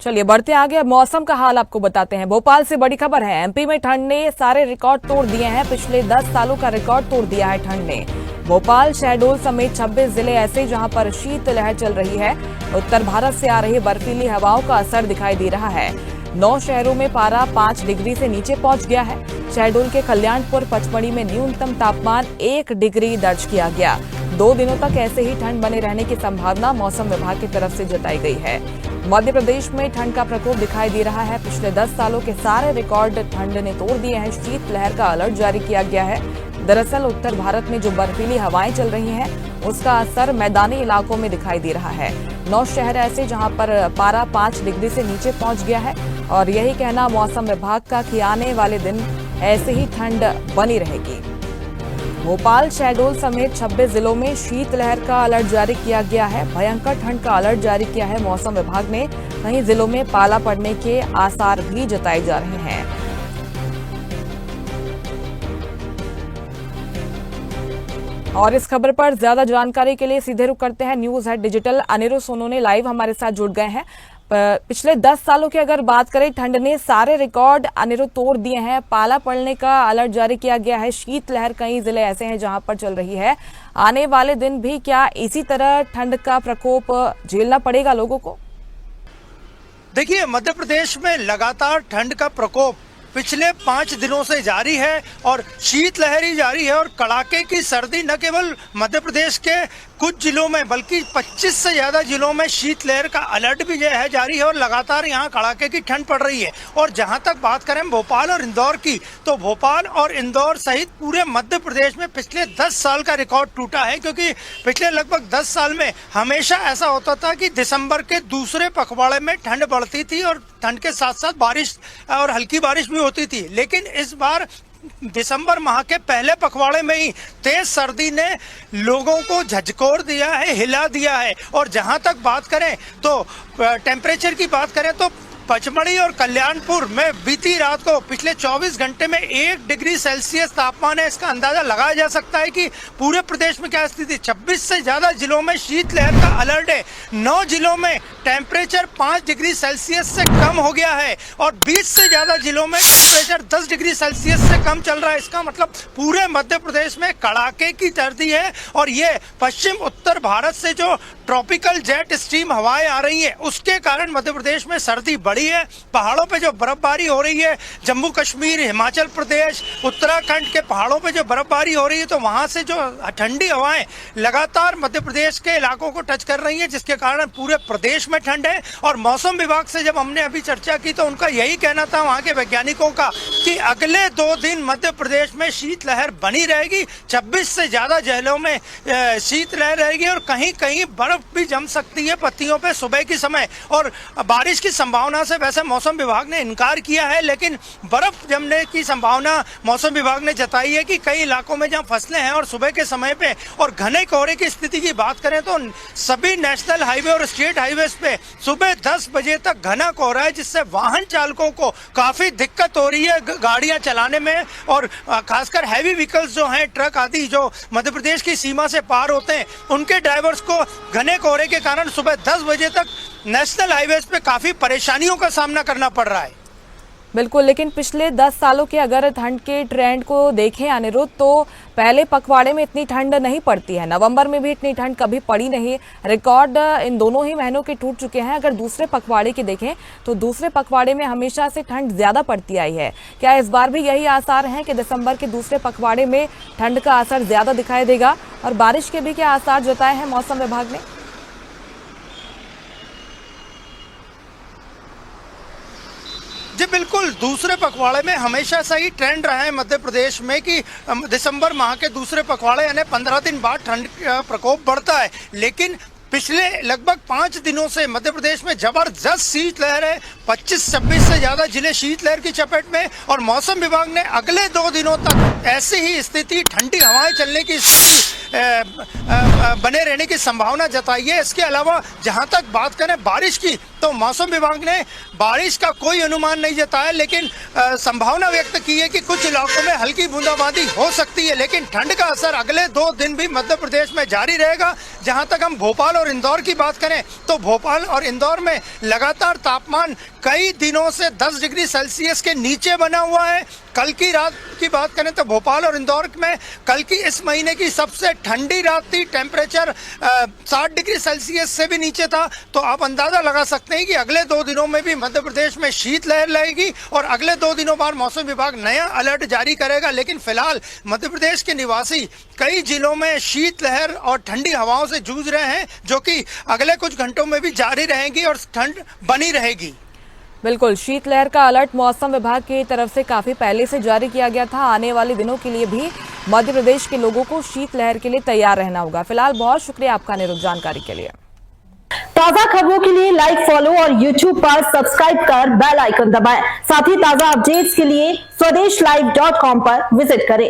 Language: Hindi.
चलिए बढ़ते आगे, अब मौसम का हाल आपको बताते हैं। भोपाल से बड़ी खबर है, एमपी में ठंड ने सारे रिकॉर्ड तोड़ दिए हैं। पिछले 10 सालों का रिकॉर्ड तोड़ दिया है ठंड ने। भोपाल, शहडोल समेत 26 जिले ऐसे जहां पर शीतलहर चल रही है। उत्तर भारत से आ रही बर्फीली हवाओं का असर दिखाई दे रहा है। 9 शहरों में पारा 5 डिग्री से नीचे पहुंच गया है। शहडोल के कल्याणपुर, पचमढ़ी में न्यूनतम तापमान 1 डिग्री दर्ज किया गया। 2 दिनों तक ऐसे ही ठंड बने रहने की संभावना मौसम विभाग की तरफ से जताई गई है। मध्य प्रदेश में ठंड का प्रकोप दिखाई दे रहा है। पिछले 10 सालों के सारे रिकॉर्ड ठंड ने तोड़ दिए हैं। शीतलहर का अलर्ट जारी किया गया है। दरअसल उत्तर भारत में जो बर्फीली हवाएं चल रही हैं, उसका असर मैदानी इलाकों में दिखाई दे रहा है। 9 शहर ऐसे जहां पर पारा 5 डिग्री से नीचे पहुंच गया है और यही कहना मौसम विभाग का कि आने वाले दिन ऐसे ही ठंड बनी रहेगी। भोपाल, शहडोल समेत 26 जिलों में शीतलहर का अलर्ट जारी किया गया है। भयंकर ठंड का अलर्ट जारी किया है मौसम विभाग ने। कई जिलों में पाला पड़ने के आसार भी जताए जा रहे हैं। और इस खबर पर ज्यादा जानकारी के लिए सीधे रुख करते हैं news head digital Anirudh Sonone live हमारे साथ जुड़ गए हैं। पिछले 10 सालों की अगर बात करें, ठंड ने सारे रिकॉर्ड अनिरुद्ध तोड़ दिए हैं। पाला पड़ने का अलर्ट जारी किया गया है। शीतलहर कई जिले ऐसे हैं जहां पर चल रही है। आने वाले दिन भी क्या इसी तरह ठंड का प्रकोप झेलना पड़ेगा लोगों को? देखिए, मध्य प्रदेश में लगातार ठंड का प्रकोप पिछले 5 दिनों से जारी है और शीतलहर ही जारी है। और कड़ाके की सर्दी न केवल मध्य प्रदेश के कुछ जिलों में बल्कि 25 से ज्यादा जिलों में शीतलहर का अलर्ट भी है जारी है और लगातार यहाँ कड़ाके की ठंड पड़ रही है। और जहाँ तक बात करें भोपाल और इंदौर की, तो भोपाल और इंदौर सहित पूरे मध्य प्रदेश में पिछले 10 साल का रिकॉर्ड टूटा है। क्योंकि पिछले लगभग 10 साल में हमेशा ऐसा होता था कि दिसंबर के दूसरे पखवाड़े में ठंड बढ़ती थी और ठंड के साथ साथ बारिश और हल्की बारिश भी होती थी। लेकिन इस बार दिसंबर माह के पहले पखवाड़े में ही तेज सर्दी ने लोगों को झकझोर दिया है, हिला दिया है। और जहां तक बात करें तो टेम्परेचर की बात करें तो पचमढ़ी और कल्याणपुर में बीती रात को पिछले 24 घंटे में 1 डिग्री सेल्सियस तापमान है। इसका अंदाजा लगाया जा सकता है कि पूरे प्रदेश में क्या स्थिति। 26 से ज्यादा जिलों में शीतलहर का अलर्ट है। 9 जिलों में टेम्परेचर 5 डिग्री सेल्सियस से कम हो गया है और 20 से ज्यादा जिलों में टेम्परेचर 10 डिग्री सेल्सियस से कम चल रहा है। इसका मतलब पूरे मध्य प्रदेश में कड़ाके की सर्दी है। और ये पश्चिम उत्तर भारत से जो ट्रॉपिकल जेट स्ट्रीम हवाएं आ रही है, उसके कारण मध्य प्रदेश में सर्दी बढ़ी है। पहाड़ों पे जो बर्फबारी हो रही है, जम्मू कश्मीर, हिमाचल प्रदेश, उत्तराखंड के पहाड़ों पे जो बर्फबारी हो रही है, तो वहां से जो ठंडी हवाएं लगातार मध्य प्रदेश के इलाकों को टच कर रही हैं, जिसके कारण पूरे प्रदेश में ठंड है। और मौसम विभाग से जब हमने अभी चर्चा की तो उनका यही कहना था वहां के वैज्ञानिकों का कि अगले 2 दिन मध्य प्रदेश में शीतलहर बनी रहेगी। 26 से ज्यादा जिलों में शीतलहर रहेगी और कहीं कहीं बर्फ भी जम सकती है पत्तियों पे सुबह के समय। और बारिश की संभावना से वैसे मौसम विभाग ने इनकार किया है, लेकिन बर्फ जमने की संभावना मौसम विभाग ने जताई है कि कई इलाकों में जहां फसलें हैं और सुबह के समय पे और घने कोहरे की स्थिति की बात करें तो सभी नेशनल हाईवे और स्टेट हाईवे पे सुबह 10 बजे तक घना कोहरा है, जिससे वाहन चालकों को काफी दिक्कत हो रही है गाड़ियां चलाने में। और खासकर हैवी व्हीकल्स जो हैं, ट्रक आदि जो मध्य प्रदेश की सीमा से पार होते हैं, उनके ड्राइवर्स को घने कोहरे के कारण सुबह 10 बजे तक नेशनल हाईवेज पे काफी परेशानियों का सामना करना पड़ रहा है। बिल्कुल, लेकिन पिछले 10 सालों के अगर ठंड के ट्रेंड को देखें अनिरुद्ध, तो पहले पखवाड़े में इतनी ठंड नहीं पड़ती है। नवंबर में भी इतनी ठंड कभी पड़ी नहीं। रिकॉर्ड इन दोनों ही महीनों के टूट चुके हैं। अगर दूसरे पखवाड़े की देखें तो दूसरे पखवाड़े में हमेशा से ठंड ज्यादा पड़ती आई है। क्या इस बार भी यही आसार हैं कि दिसंबर के दूसरे पखवाड़े में ठंड का असर ज्यादा दिखाई देगा? और बारिश के भी क्या आसार जताए हैं मौसम विभाग ने? जी बिल्कुल, दूसरे पखवाड़े में हमेशा से ही ट्रेंड रहा है मध्य प्रदेश में कि दिसंबर माह के दूसरे पखवाड़े यानी 15 दिन बाद ठंड का प्रकोप बढ़ता है। लेकिन पिछले लगभग 5 दिनों से मध्य प्रदेश में जबरदस्त शीतलहर है। 25-26 से ज्यादा जिले शीतलहर की चपेट में, और मौसम विभाग ने अगले 2 दिनों तक ऐसी ही स्थिति, ठंडी हवाएं चलने की बने रहने की संभावना जताई है। इसके अलावा जहां तक बात करें बारिश की, तो मौसम विभाग ने बारिश का कोई अनुमान नहीं जताया, लेकिन संभावना व्यक्त की है कि कुछ इलाकों में हल्की बूंदाबांदी हो सकती है। लेकिन ठंड का असर अगले 2 दिन भी मध्य प्रदेश में जारी रहेगा। जहां तक हम भोपाल और इंदौर की बात करें, तो भोपाल और इंदौर में लगातार तापमान कई दिनों से 10 डिग्री सेल्सियस के नीचे बना हुआ है। कल की रात की बात करें तो भोपाल और इंदौर में कल की इस महीने की सबसे ठंडी रात थी। टेम्परेचर 60 डिग्री सेल्सियस से भी नीचे था। तो आप अंदाजा लगा सकते हैं कि अगले 2 दिनों में भी मध्य प्रदेश में शीतलहर लगेगी, और अगले 2 दिनों बाद मौसम विभाग नया अलर्ट जारी करेगा। लेकिन फिलहाल मध्य प्रदेश के निवासी कई जिलों में शीतलहर और ठंडी हवाओं से जूझ रहे हैं, जो कि अगले कुछ घंटों में भी जारी रहेंगी और ठंड बनी रहेगी। बिल्कुल, शीतलहर का अलर्ट मौसम विभाग की तरफ से काफी पहले से जारी किया गया था। आने वाले दिनों के लिए भी मध्य प्रदेश के लोगों को शीतलहर के लिए तैयार रहना होगा। फिलहाल बहुत शुक्रिया आपका निरुद्ध जानकारी के लिए। ताजा खबरों के लिए लाइक, फॉलो और YouTube पर सब्सक्राइब कर बेल आइकन दबाएं। साथ ही ताजा अपडेट्स के लिए swedeshlive.com पर विजिट करें।